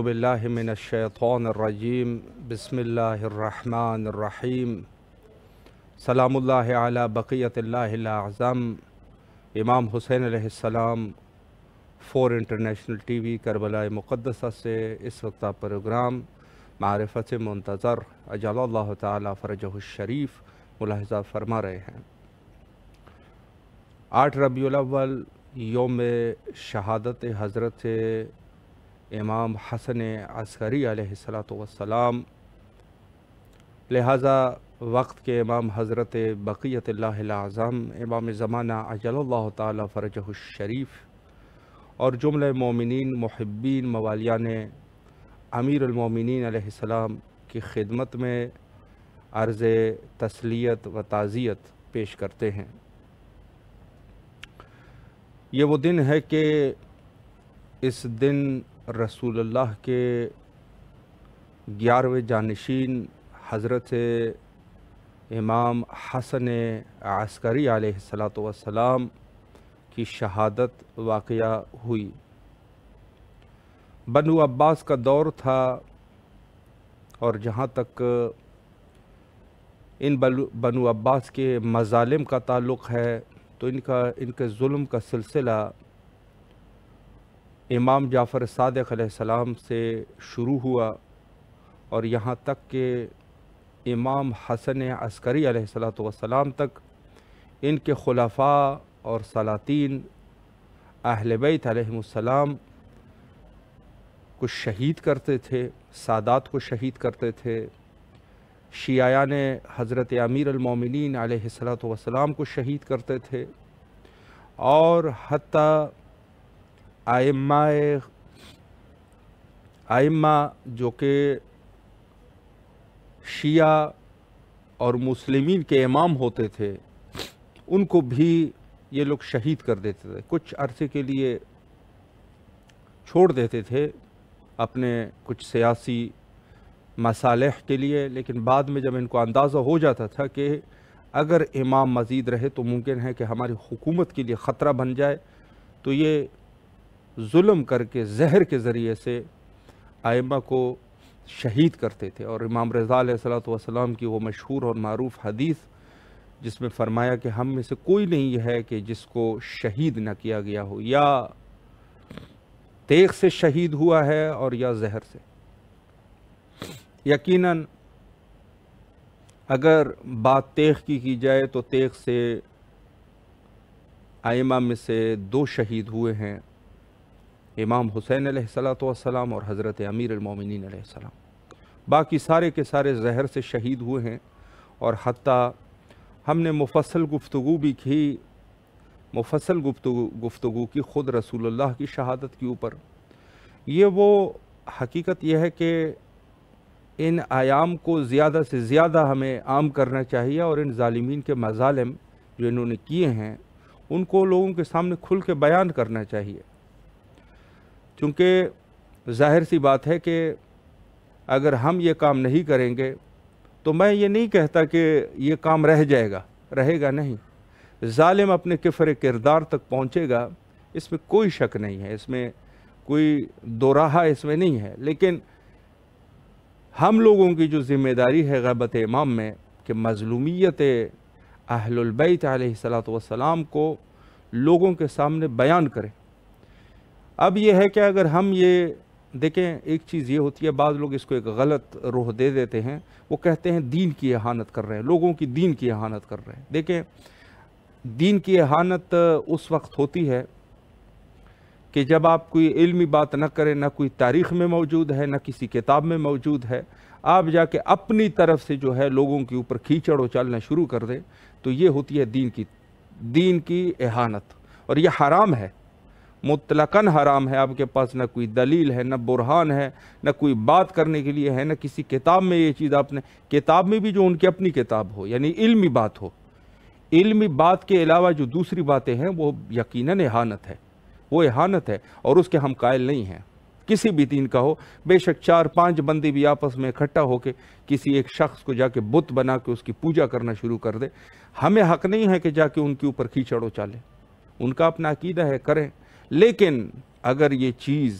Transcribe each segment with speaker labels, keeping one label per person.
Speaker 1: اعوذ باللہ من الشیطان الرجیم بسم اللہ الرحمن الرحیم سلام اللہ علی بقیت اللہ الاعظم امام حسین علیہ السلام 4 انٹرنیشنل ٹی وی کربلا مقدسہ سے اس وقت آپ پروگرام معرفت منتظر اجل اللہ تعالی فرجہ الشریف ملاحظہ فرما رہے ہیں۔ 8 ربیع الاول یوم شہادت حضرت امام حسن عسکری علیہ السلام، لہٰذا وقت کے امام حضرت بقیت اللہ الاعظم امام زمانہ عجل اللہ تعالی فرجہ الشریف اور جملہ مومنین محبین موالیان امیر المومنین علیہ السلام کی خدمت میں عرض تسلیت و تعزیت پیش کرتے ہیں۔ یہ وہ دن ہے کہ اس دن رسول اللہ کے 11ویں جانشین حضرت امام حسن عسکری علیہ السلام کی شہادت واقعہ ہوئی۔ بنو عباس کا دور تھا، اور جہاں تک ان بنو عباس کے مظالم کا تعلق ہے تو ان کے ظلم کا سلسلہ امام جعفر صادق علیہ السلام سے شروع ہوا، اور یہاں تک کہ امام حسن عسکری علیہ السلام تک ان کے خلفاء اور سلاطین اہل بیت علیہم السلام کو شہید کرتے تھے، سادات کو شہید کرتے تھے، شیعیان حضرت امیر المومنین علیہ السلام کو شہید کرتے تھے، اور حتیٰ ائمہ جو کہ شیعہ اور مسلمین کے امام ہوتے تھے ان کو بھی یہ لوگ شہید کر دیتے تھے۔ کچھ عرصے کے لیے چھوڑ دیتے تھے اپنے کچھ سیاسی مصالح کے لیے، لیکن بعد میں جب ان کو اندازہ ہو جاتا تھا کہ اگر امام مزید رہے تو ممکن ہے کہ ہماری حکومت کے لیے خطرہ بن جائے، تو یہ ظلم کر کے زہر کے ذریعے سے ائمہ کو شہید کرتے تھے۔ اور امام رضا علیہ السلام کی وہ مشہور اور معروف حدیث جس میں فرمایا کہ ہم میں سے کوئی نہیں ہے کہ جس کو شہید نہ کیا گیا ہو، یا تیغ سے شہید ہوا ہے اور یا زہر سے۔ یقیناً اگر بات تیغ کی جائے تو تیغ سے ائمہ میں سے 2 شہید ہوئے ہیں، امام حسین علیہ السلام اور حضرت امیر المومنین علیہ السلام۔ باقی سارے کے سارے زہر سے شہید ہوئے ہیں، اور حتیٰ ہم نے مفصل گفتگو کی خود رسول اللہ کی شہادت کے اوپر۔ یہ وہ حقیقت یہ ہے کہ ان ایام کو زیادہ سے زیادہ ہمیں عام کرنا چاہیے، اور ان ظالمین کے مظالم جو انہوں نے کیے ہیں ان کو لوگوں کے سامنے کھل کے بیان کرنا چاہیے، چونکہ ظاہر سی بات ہے کہ اگر ہم یہ کام نہیں کریں گے تو میں یہ نہیں کہتا کہ یہ کام رہے گا نہیں، ظالم اپنے کفر کردار تک پہنچے گا، اس میں کوئی شک نہیں ہے، اس میں کوئی دو راہ اس میں نہیں ہے، لیکن ہم لوگوں کی جو ذمہ داری ہے غیبت امام میں کہ مظلومیت اہل البیت علیہ السلام کو لوگوں کے سامنے بیان کریں۔ اب یہ ہے کہ اگر ہم یہ دیکھیں، ایک چیز یہ ہوتی ہے، بعض لوگ اس کو ایک غلط روح دے دیتے ہیں، وہ کہتے ہیں دین کی اہانت کر رہے ہیں، لوگوں کی دین کی اہانت کر رہے ہیں۔ دیکھیں، دین کی اہانت اس وقت ہوتی ہے کہ جب آپ کوئی علمی بات نہ کریں، نہ کوئی تاریخ میں موجود ہے، نہ کسی کتاب میں موجود ہے، آپ جا کے اپنی طرف سے جو ہے لوگوں کے اوپر کیچڑ اچالنا شروع کر دیں، تو یہ ہوتی ہے دین کی اہانت، اور یہ حرام ہے، مطلقاً حرام ہے۔ آپ کے پاس نہ کوئی دلیل ہے، نہ برہان ہے، نہ کوئی بات کرنے کے لیے ہے، نہ کسی کتاب میں یہ چیز آپ نے، کتاب میں بھی جو ان کی اپنی کتاب ہو، یعنی علمی بات ہو، علمی بات کے علاوہ جو دوسری باتیں ہیں وہ یقیناً اہانت ہے، وہ اہانت ہے، اور اس کے ہم قائل نہیں ہیں، کسی بھی دین کا ہو۔ بے شک 4-5 بندے بھی آپس میں اکٹھا ہو کے کسی ایک شخص کو جا کے بت بنا کے اس کی پوجا کرنا شروع کر دے، ہمیں حق نہیں ہے کہ جا کے ان کے اوپر کیچڑ اچالیں، ان کا اپنا عقیدہ ہے، کریں، لیکن اگر یہ چیز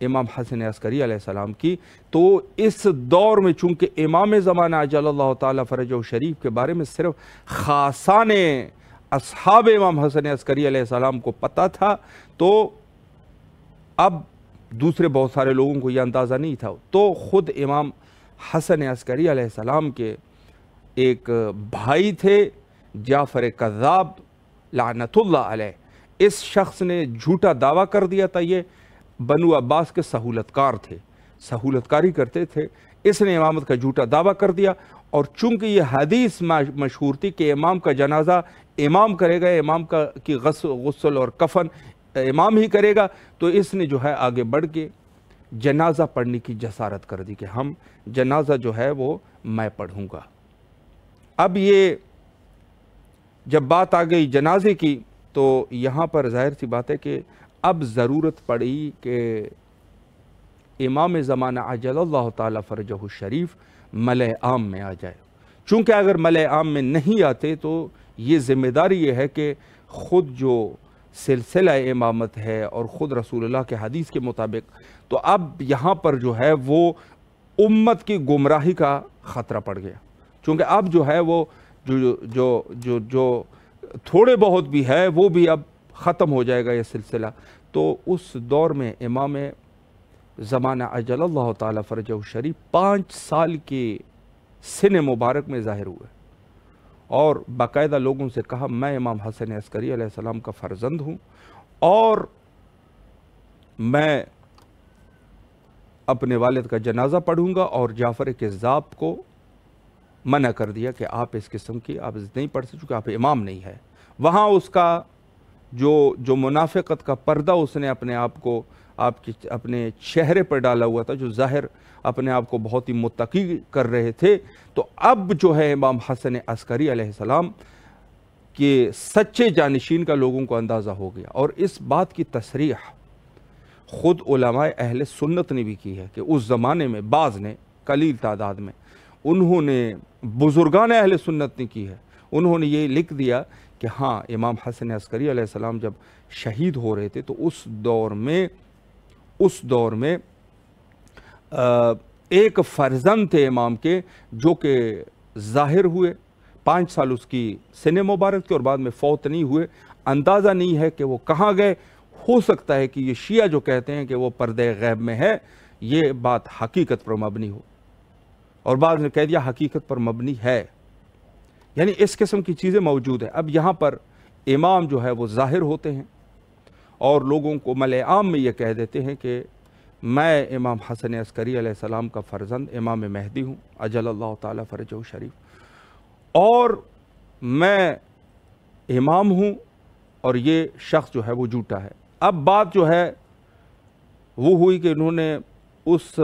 Speaker 1: امام حسن عسکری علیہ السلام کی، تو اس دور میں چونکہ امام زمانہ عجل اللہ تعالیٰ فرجہ شریف کے بارے میں صرف خاصان اصحاب امام حسن عسکری علیہ السلام کو پتہ تھا، تو اب دوسرے بہت سارے لوگوں کو یہ اندازہ نہیں تھا۔ تو خود امام حسن عسکری علیہ السلام کے ایک بھائی تھے جعفر کذاب لعنت اللہ علیہ، اس شخص نے جھوٹا دعویٰ کر دیا تھا، یہ بنو عباس کے سہولت کار تھے، سہولت کاری کرتے تھے، اس نے امامت کا جھوٹا دعویٰ کر دیا، اور چونکہ یہ حدیث مشہور تھی کہ امام کا جنازہ امام کرے گا، امام کی غسل اور کفن امام ہی کرے گا، تو اس نے جو ہے آگے بڑھ کے جنازہ پڑھنے کی جسارت کر دی کہ ہم جنازہ جو ہے وہ میں پڑھوں گا۔ اب یہ جب بات آ گئی جنازے کی، تو یہاں پر ظاہر سی بات ہے کہ اب ضرورت پڑی کہ امام زمانہ عجل اللہ تعالیٰ فرجہ الشریف ملأ عام میں آ جائے۔ چونکہ اگر ملأ عام میں نہیں آتے تو یہ ذمہ داری یہ ہے کہ خود جو سلسلہ امامت ہے اور خود رسول اللہ کے حدیث کے مطابق، تو اب یہاں پر جو ہے وہ امت کی گمراہی کا خطرہ پڑ گیا، چونکہ اب جو ہے وہ جو تھوڑے بہت بھی ہے وہ بھی اب ختم ہو جائے گا یہ سلسلہ۔ تو اس دور میں امام زمانہ عجل اللہ تعالیٰ فرجہ الشریف 5 سال کے سن مبارک میں ظاہر ہوئے، اور باقاعدہ لوگوں سے کہا میں امام حسن عسکری علیہ السلام کا فرزند ہوں، اور میں اپنے والد کا جنازہ پڑھوں گا، اور جعفر کذاب کو منع کر دیا کہ آپ اس قسم کی آپ نہیں پڑھ سکتے چونکہ آپ امام نہیں ہے۔ وہاں اس کا جو منافقت کا پردہ اس نے اپنے آپ کو اپنے چہرے پر ڈالا ہوا تھا، جو ظاہر اپنے آپ کو بہت ہی متقی کر رہے تھے، تو اب جو ہے امام حسن عسکری علیہ السلام کے سچے جانشین کا لوگوں کو اندازہ ہو گیا۔ اور اس بات کی تصریح خود علماء اہل سنت نے بھی کی ہے کہ اس زمانے میں بعض نے قلیل تعداد میں انہوں نے بزرگان اہل سنت نے کی ہے، انہوں نے یہ لکھ دیا کہ ہاں امام حسن عسکری علیہ السلام جب شہید ہو رہے تھے تو اس دور میں ایک فرزند تھے امام کے جو کہ ظاہر ہوئے، 5 سال اس کی سن مبارک تھی اور بعد میں فوت نہیں ہوئے، اندازہ نہیں ہے کہ وہ کہاں گئے۔ ہو سکتا ہے کہ یہ شیعہ جو کہتے ہیں کہ وہ پردہ غیب میں ہے، یہ بات حقیقت پر مبنی ہو، اور بعض نے کہہ دیا حقیقت پر مبنی ہے، یعنی اس قسم کی چیزیں موجود ہیں۔ اب یہاں پر امام جو ہے وہ ظاہر ہوتے ہیں اور لوگوں کو ملأ عام میں یہ کہہ دیتے ہیں کہ میں امام حسن عسکری علیہ السلام کا فرزند امام مہدی ہوں عجل اللہ تعالیٰ فرجہ شریف، اور میں امام ہوں اور یہ شخص جو ہے وہ جھوٹا ہے۔ اب بات جو ہے وہ ہوئی کہ انہوں نے اس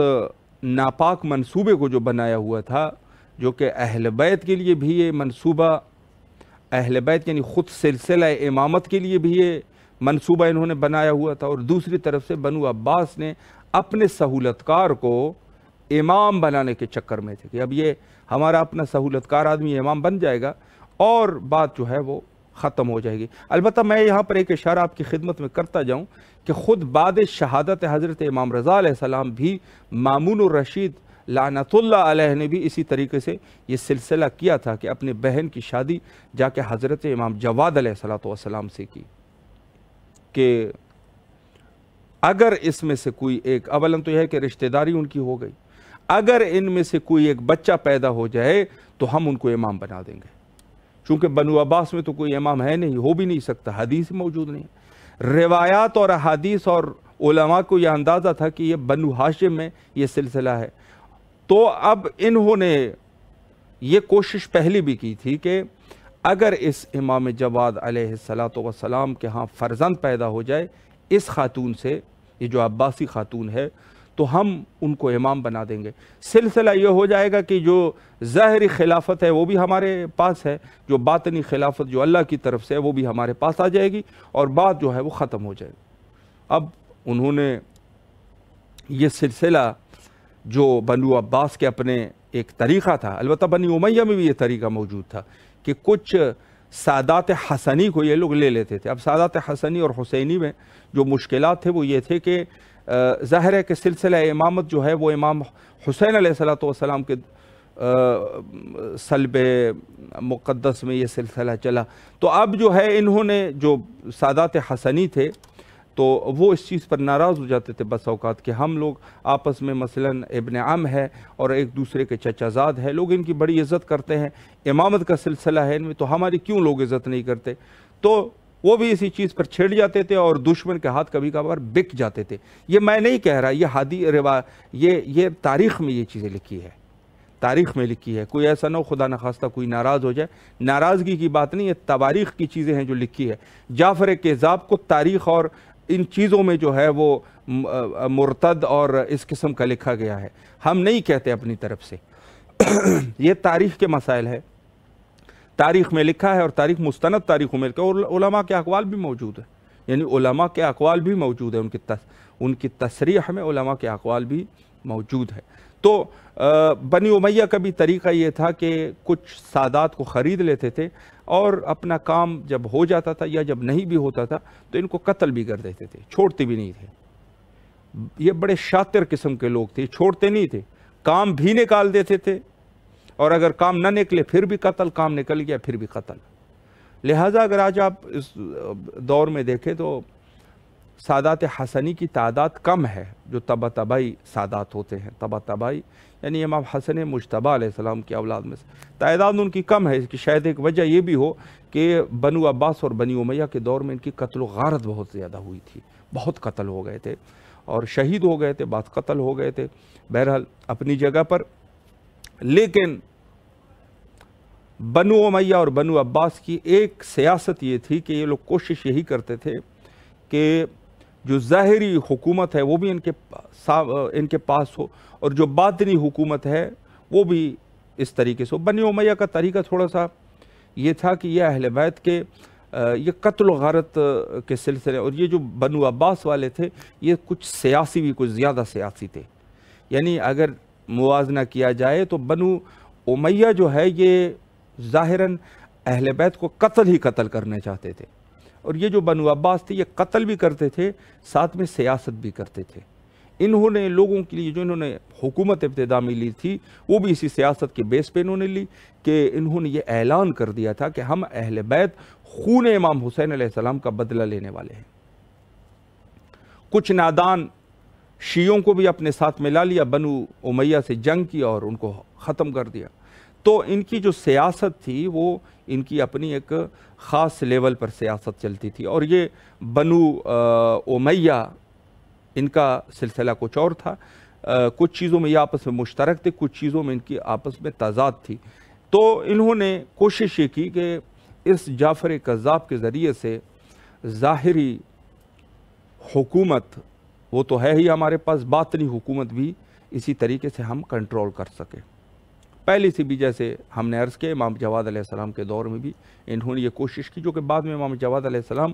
Speaker 1: ناپاک منصوبے کو جو بنایا ہوا تھا، جو کہ اہل بیت کے لیے بھی یہ منصوبہ، اہل بیت یعنی خود سلسلہ امامت کے لیے بھی یہ منصوبہ انہوں نے بنایا ہوا تھا، اور دوسری طرف سے بنو عباس نے اپنے سہولتکار کو امام بنانے کے چکر میں تھے کہ اب یہ ہمارا اپنا سہولتکار آدمی امام بن جائے گا اور بات جو ہے وہ ختم ہو جائے گی۔ البتہ میں یہاں پر ایک اشارہ آپ کی خدمت میں کرتا جاؤں کہ خود بعد شہادت حضرت امام رضا علیہ السلام بھی مامون الرشید لعنت اللہ علیہ نے بھی اسی طریقے سے یہ سلسلہ کیا تھا کہ اپنے بہن کی شادی جا کے حضرت امام جواد علیہ السلام سے کی، کہ اگر اس میں سے کوئی ایک، اولاً تو یہ ہے کہ رشتہ داری ان کی ہو گئی، اگر ان میں سے کوئی ایک بچہ پیدا ہو جائے تو ہم ان کو امام بنا دیں گے، چونکہ بنو عباس میں تو کوئی امام ہے نہیں، ہو بھی نہیں سکتا، حدیث موجود نہیں۔ روایات اور احادیث اور علماء کو یہ اندازہ تھا کہ یہ بنو ہاشم میں یہ سلسلہ ہے، تو اب انہوں نے یہ کوشش پہلی بھی کی تھی کہ اگر اس امام جواد علیہ السلام کے ہاں فرزند پیدا ہو جائے اس خاتون سے، یہ جو عباسی خاتون ہے، تو ہم ان کو امام بنا دیں گے، سلسلہ یہ ہو جائے گا کہ جو ظاہری خلافت ہے وہ بھی ہمارے پاس ہے، جو باطنی خلافت جو اللہ کی طرف سے ہے وہ بھی ہمارے پاس آ جائے گی، اور بات جو ہے وہ ختم ہو جائے گی۔ اب انہوں نے یہ سلسلہ جو بنو عباس کے اپنے ایک طریقہ تھا، البتہ بنی امیہ میں بھی یہ طریقہ موجود تھا کہ کچھ سادات حسنی کو یہ لوگ لے لیتے تھے۔ اب سادات حسنی اور حسینی میں جو مشکلات تھے وہ یہ تھے کہ ظاہر ہے کہ سلسلہ امامت جو ہے وہ امام حسین علیہ السلام کے صلب مقدس میں یہ سلسلہ چلا۔ تو اب جو ہے انہوں نے جو سادات حسنی تھے تو وہ اس چیز پر ناراض ہو جاتے تھے بس اوقات کہ ہم لوگ آپس میں مثلاً ابن عم ہے اور ایک دوسرے کے چچا زاد ہے، لوگ ان کی بڑی عزت کرتے ہیں، امامت کا سلسلہ ہے ان میں، تو ہماری کیوں لوگ عزت نہیں کرتے؟ تو وہ بھی اسی چیز پر چھڑ جاتے تھے اور دشمن کے ہاتھ کبھی کبھار بک جاتے تھے۔ یہ میں نہیں کہہ رہا، یہ تاریخ میں یہ چیزیں لکھی ہے، تاریخ میں لکھی ہے، کوئی ایسا نہ ہو خدا نخواستہ کوئی ناراض ہو جائے، ناراضگی کی بات نہیں، یہ تواریخ کی چیزیں ہیں جو لکھی ہے۔ جعفر کذاب کو تاریخ اور ان چیزوں میں جو ہے وہ مرتد اور اس قسم کا لکھا گیا ہے، ہم نہیں کہتے اپنی طرف سے۔ یہ تاریخ کے مسائل ہے، تاریخ میں لکھا ہے اور تاریخ مستند تاریخوں میں لکھا ہے، اور علماء کے اقوال بھی موجود ہیں، یعنی علماء کے اقوال بھی موجود ہیں، ان کی تصریح میں علماء کے اقوال بھی موجود ہے۔ تو بنی امیہ کا بھی طریقہ یہ تھا کہ کچھ سادات کو خرید لیتے تھے اور اپنا کام جب ہو جاتا تھا یا جب نہیں بھی ہوتا تھا تو ان کو قتل بھی کر دیتے تھے، چھوڑتے بھی نہیں تھے۔ یہ بڑے شاطر قسم کے لوگ تھے، چھوڑتے نہیں تھے، کام بھی نکال دیتے تھے، اور اگر کام نہ نکلے پھر بھی قتل، کام نکل گیا پھر بھی قتل۔ لہٰذا اگر آج آپ اس دور میں دیکھیں تو سادات حسنی کی تعداد کم ہے، جو تبا تبائی سادات ہوتے ہیں، تبا تبائی یعنی امام حسن مجتبیٰ علیہ السلام کی اولاد میں سے تعداد ان کی کم ہے۔ اس کی شاید ایک وجہ یہ بھی ہو کہ بنو عباس اور بنی امیہ کے دور میں ان کی قتل و غارت بہت زیادہ ہوئی تھی، بہت قتل ہو گئے تھے اور شہید ہو گئے تھے، بعض قتل ہو گئے تھے، بہرحال اپنی جگہ پر۔ لیکن بنو امیہ اور بنو عباس کی ایک سیاست یہ تھی کہ یہ لوگ کوشش یہی کرتے تھے کہ جو ظاہری حکومت ہے وہ بھی ان کے پاس ہو، اور جو باطنی حکومت ہے وہ بھی اس طریقے سے ہو۔ بنی امیہ کا طریقہ تھوڑا سا یہ تھا کہ یہ اہل بیت کے یہ قتل و غارت کے سلسلے، اور یہ جو بنو عباس والے تھے یہ کچھ سیاسی بھی کچھ زیادہ سیاسی تھے، یعنی اگر موازنہ کیا جائے تو بنو امیہ جو ہے یہ ظاہراً اہل بیت کو قتل ہی قتل کرنے چاہتے تھے، اور یہ جو بنو عباس تھے یہ قتل بھی کرتے تھے ساتھ میں سیاست بھی کرتے تھے۔ انہوں نے لوگوں کے لیے جو انہوں نے حکومت ابتدا میں لی تھی وہ بھی اسی سیاست کے بیس پہ انہوں نے لی کہ انہوں نے یہ اعلان کر دیا تھا کہ ہم اہل بیت خون امام حسین علیہ السلام کا بدلہ لینے والے ہیں۔ کچھ نادان شیعوں کو بھی اپنے ساتھ ملا لیا، بنو امیہ سے جنگ کی اور ان کو ختم کر دیا۔ تو ان کی جو سیاست تھی وہ ان کی اپنی ایک خاص لیول پر سیاست چلتی تھی، اور یہ بنو امیہ ان کا سلسلہ کچھ اور تھا، کچھ چیزوں میں یہ آپس میں مشترک تھے، کچھ چیزوں میں ان کی آپس میں تضاد تھی۔ تو انہوں نے کوشش یہ کی کہ اس جعفر کذاب کے ذریعے سے ظاہری حکومت وہ تو ہے ہی ہمارے پاس، باطنی حکومت بھی اسی طریقے سے ہم کنٹرول کر سکیں۔ پہلی سی بھی جیسے ہم نے عرض کیا امام جواد علیہ السلام کے دور میں بھی انہوں نے یہ کوشش کی، جو کہ بعد میں امام جواد علیہ السلام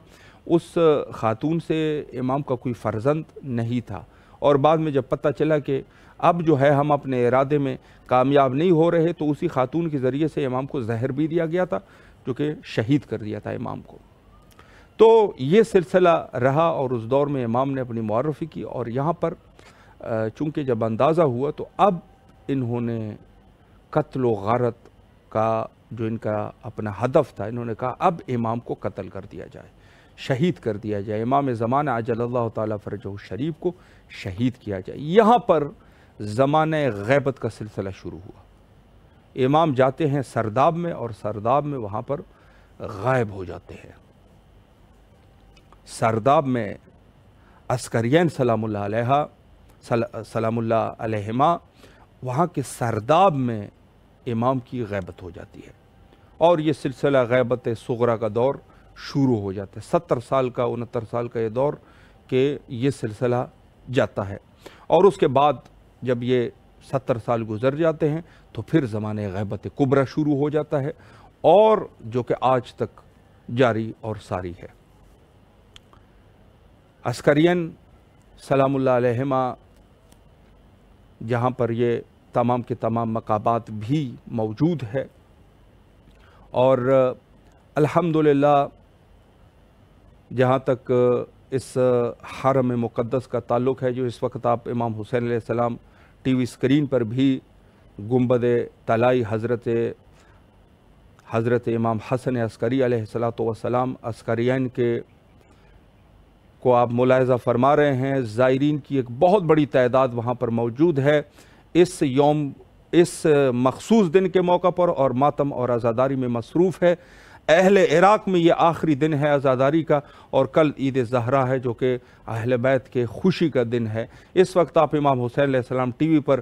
Speaker 1: اس خاتون سے امام کا کوئی فرزند نہیں تھا، اور بعد میں جب پتہ چلا کہ اب جو ہے ہم اپنے ارادے میں کامیاب نہیں ہو رہے تو اسی خاتون کے ذریعے سے امام کو زہر بھی دیا گیا تھا، جو کہ شہید کر دیا تھا امام کو۔ تو یہ سلسلہ رہا اور اس دور میں امام نے اپنی معرفی کی، اور یہاں پر چونکہ جب اندازہ ہوا تو اب انہوں نے قتل و غارت کا جو ان کا اپنا ہدف تھا، انہوں نے کہا اب امام کو قتل کر دیا جائے، شہید کر دیا جائے، امام زمانہ عجل اللہ تعالیٰ فرجہ شریف کو شہید کیا جائے۔ یہاں پر زمانہ غیبت کا سلسلہ شروع ہوا۔ امام جاتے ہیں سرداب میں، اور سرداب میں وہاں پر غائب ہو جاتے ہیں۔ سرداب میں عسکرین سلام اللہ علیہما وہاں کے سرداب میں امام کی غیبت ہو جاتی ہے، اور یہ سلسلہ غیبت صغرا کا دور شروع ہو جاتا ہے۔ 70 سال کا 69 سال کا یہ دور کہ یہ سلسلہ جاتا ہے، اور اس کے بعد جب یہ 70 سال گزر جاتے ہیں تو پھر زمانہ غیبت کبریٰ شروع ہو جاتا ہے، اور جو کہ آج تک جاری اور ساری ہے۔ عسکرین سلام اللہ علیہما جہاں پر یہ تمام کے تمام مقامات بھی موجود ہے، اور الحمدللہ جہاں تک اس حرم مقدس کا تعلق ہے جو اس وقت آپ امام حسین علیہ السلام ٹی وی اسکرین پر بھی گنبد طلائی حضرت امام حسن عسکری علیہ السلام عسکریین کو آپ ملاحظہ فرما رہے ہیں۔ زائرین کی ایک بہت بڑی تعداد وہاں پر موجود ہے اس مخصوص دن کے موقع پر، اور ماتم اور عزاداری میں مصروف ہے۔ اہل عراق میں یہ آخری دن ہے عزاداری کا، اور کل عید زہرا ہے جو کہ اہل بیت کے خوشی کا دن ہے۔ اس وقت آپ امام حسین علیہ السلام ٹی وی پر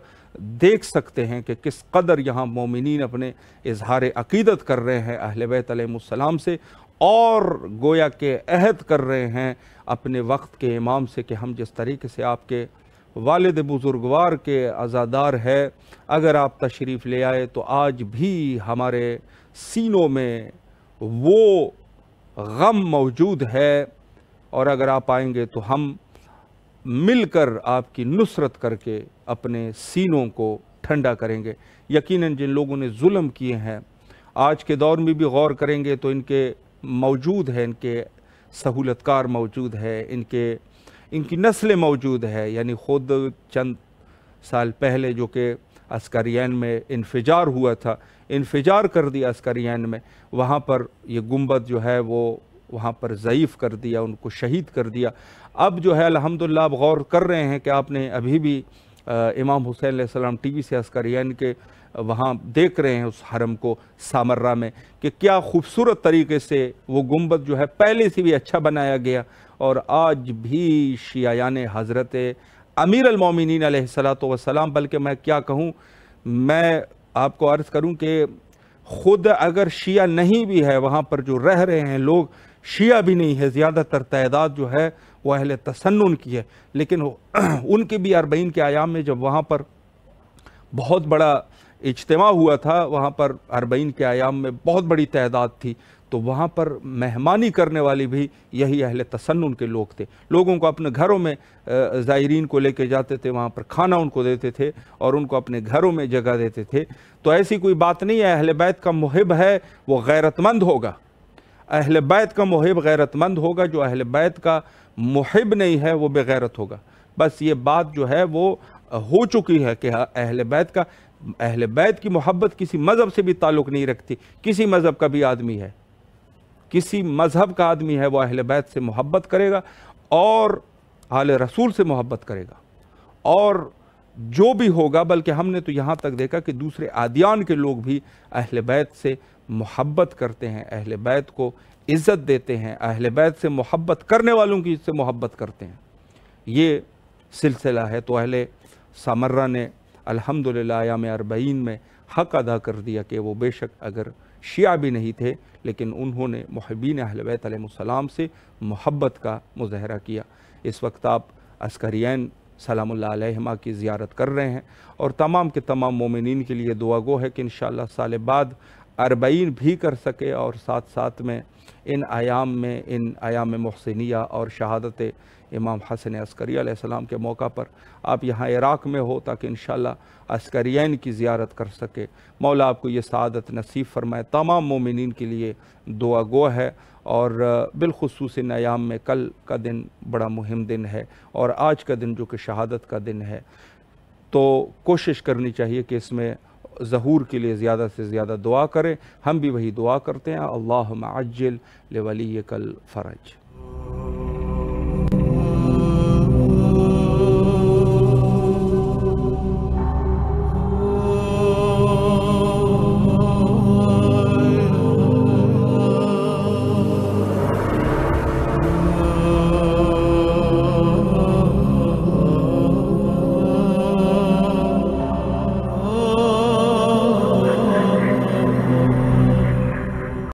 Speaker 1: دیکھ سکتے ہیں کہ کس قدر یہاں مومنین اپنے اظہار عقیدت کر رہے ہیں اہل بیت علیہ السلام سے، اور گویا کہ عہد کر رہے ہیں اپنے وقت کے امام سے کہ ہم جس طریقے سے آپ کے والد بزرگوار کے عزادار ہے، اگر آپ تشریف لے آئے تو آج بھی ہمارے سینوں میں وہ غم موجود ہے، اور اگر آپ آئیں گے تو ہم مل کر آپ کی نصرت کر کے اپنے سینوں کو ٹھنڈا کریں گے۔ یقیناً جن لوگوں نے ظلم کیے ہیں آج کے دور میں بھی غور کریں گے تو ان کے موجود ہے، ان کے سہولت کار موجود ہے، ان کی نسلیں موجود ہے۔ یعنی خود چند سال پہلے جو کہ عسکریین میں انفجار ہوا تھا، انفجار کر دیا عسکریین میں، وہاں پر یہ گنبد جو ہے وہ وہاں پر ضعیف کر دیا، ان کو شہید کر دیا۔ اب جو ہے الحمدللہ آپ غور کر رہے ہیں کہ آپ نے ابھی بھی امام حسین علیہ السلام ٹی وی سے عسکریین کے وہاں دیکھ رہے ہیں اس حرم کو سامرہ میں، کہ کیا خوبصورت طریقے سے وہ گنبد جو ہے پہلے سے بھی اچھا بنایا گیا، اور آج بھی شیعیان حضرت امیر المومنین علیہ السلام، بلکہ میں کیا کہوں، میں آپ کو عرض کروں کہ خود اگر شیعہ نہیں بھی ہے وہاں پر جو رہ رہے ہیں لوگ، شیعہ بھی نہیں ہے، زیادہ تر تعداد جو ہے وہ اہل تسنن کی ہے، لیکن ان کے بھی 40 کے ایام میں جب وہاں پر بہت بڑا اجتماع ہوا تھا، وہاں پر 40 کے ایام میں بہت بڑی تعداد تھی، تو وہاں پر مہمانی کرنے والی بھی یہی اہل تسنن کے لوگ تھے۔ لوگوں کو اپنے گھروں میں زائرین کو لے کے جاتے تھے، وہاں پر کھانا ان کو دیتے تھے اور ان کو اپنے گھروں میں جگہ دیتے تھے۔ تو ایسی کوئی بات نہیں ہے، اہل بیت کا محب ہے وہ غیرت مند ہوگا، اہل بیت کا محب غیرت مند ہوگا، جو اہل بیت کا محب نہیں ہے وہ بے غیرت ہوگا۔ بس یہ بات جو ہے وہ ہو چکی ہے کہ اہل بیت کی محبت کسی مذہب سے بھی تعلق نہیں رکھتی۔ کسی مذہب کا بھی آدمی ہے، کسی مذہب کا آدمی ہے، وہ اہل بیت سے محبت کرے گا اور آل رسول سے محبت کرے گا، اور جو بھی ہوگا، بلکہ ہم نے تو یہاں تک دیکھا کہ دوسرے ادیان کے لوگ بھی اہل بیت سے محبت کرتے ہیں، اہل بیت کو عزت دیتے ہیں، اہل بیت سے محبت کرنے والوں کی سے محبت کرتے ہیں۔ یہ سلسلہ ہے۔ تو اہل سامرہ نے الحمدللہ ایام 40 میں حق ادا کر دیا کہ وہ بے شک اگر شیعہ بھی نہیں تھے لیکن انہوں نے محبین اہل بیت علیہ السلام سے محبت کا مظاہرہ کیا۔ اس وقت آپ عسکریین سلام اللہ علیہما کی زیارت کر رہے ہیں، اور تمام کے تمام مومنین کے لیے دعا گو ہے کہ انشاءاللہ سال بعد 40 بھی کر سکے، اور ساتھ ساتھ میں ان ایام محسنیہ اور شہادت امام حسن عسکری علیہ السلام کے موقع پر آپ یہاں عراق میں ہو تاکہ انشاءاللہ عسکریین کی زیارت کر سکے۔ مولا آپ کو یہ سعادت نصیب فرمائے۔ تمام مومنین کے لیے دعا گو ہے، اور بالخصوص ان ایام میں کل کا دن بڑا مہم دن ہے، اور آج کا دن جو کہ شہادت کا دن ہے، تو کوشش کرنی چاہیے کہ اس میں ظہور کے لیے زیادہ سے زیادہ دعا کریں۔ ہم بھی وہی دعا کرتے ہیں، اللہم عجل لولیک الفرج۔